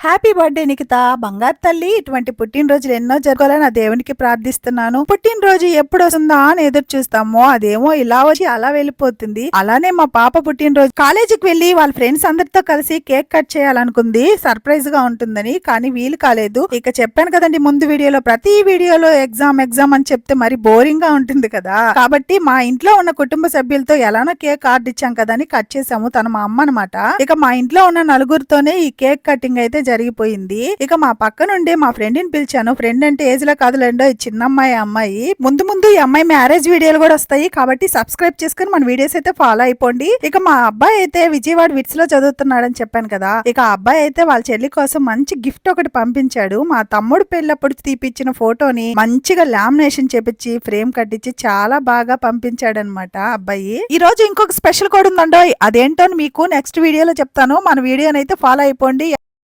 Happy birthday Nikhita, బంగారు తల్లి. ఇటువంటి పుట్టినరోజులు ఎన్నో జరగాలని ఆ దేవునికి ప్రార్థిస్తున్నాను. పుట్టినరోజు ఎప్పుడు వస్తుందా అని ఎదురు చూస్తాము, అదేమో ఇలా వచ్చి అలా వెళ్ళిపోతుంది. అలానే మా పాప పుట్టినరోజు కాలేజీకి వెళ్లి వాళ్ళ ఫ్రెండ్స్ అందరితో కలిసి కేక్ కట్ చేయాలనుకుంది, సర్ప్రైజ్ గా ఉంటుందని. కానీ వీలు కాలేదు. ఇక చెప్పాను కదండి ముందు వీడియోలో, ప్రతి వీడియోలో ఎగ్జామ్ ఎగ్జామ్ అని చెప్తే మరి బోరింగ్ గా ఉంటుంది కదా. కాబట్టి మా ఇంట్లో ఉన్న కుటుంబ సభ్యులతో ఎలానో కేక్ ఆర్డర్ ఇచ్చాం కదా అని కట్ చేసాము. తను మా అమ్మ అనమాట. ఇక మా ఇంట్లో ఉన్న నలుగురితోనే ఈ కేక్ కటింగ్ అయితే జరిగిపోయింది. ఇక మా పక్క నుండి మా ఫ్రెండ్ ని పిలిచాను. ఫ్రెండ్ అంటే ఏజ్ లో కాదులేండో, ఈ చిన్న అమ్మాయి. ముందు ముందు ఈ అమ్మాయి మ్యారేజ్ వీడియోలు కూడా వస్తాయి కాబట్టి సబ్స్క్రైబ్ చేసుకుని మన వీడియోస్ అయితే ఫాలో అయిపోండి. ఇక మా అబ్బాయి అయితే విజయవాడ విట్స్ లో చదువుతున్నాడని చెప్పాను కదా. ఇక ఆ అబ్బాయి అయితే వాళ్ళ చెల్లి కోసం మంచి గిఫ్ట్ ఒకటి పంపించాడు. మా తమ్ముడు పెళ్ళప్పుడు తీపిచ్చిన ఫోటోని మంచిగా లామినేషన్ చేపించి ఫ్రేమ్ కట్టించి చాలా బాగా పంపించాడు అనమాట అబ్బాయి. ఈ రోజు ఇంకొక స్పెషల్ కూడా ఉందండో, అదేంటో మీకు నెక్స్ట్ వీడియోలో చెప్తాను. మన వీడియోనైతే ఫాలో అయిపోండి.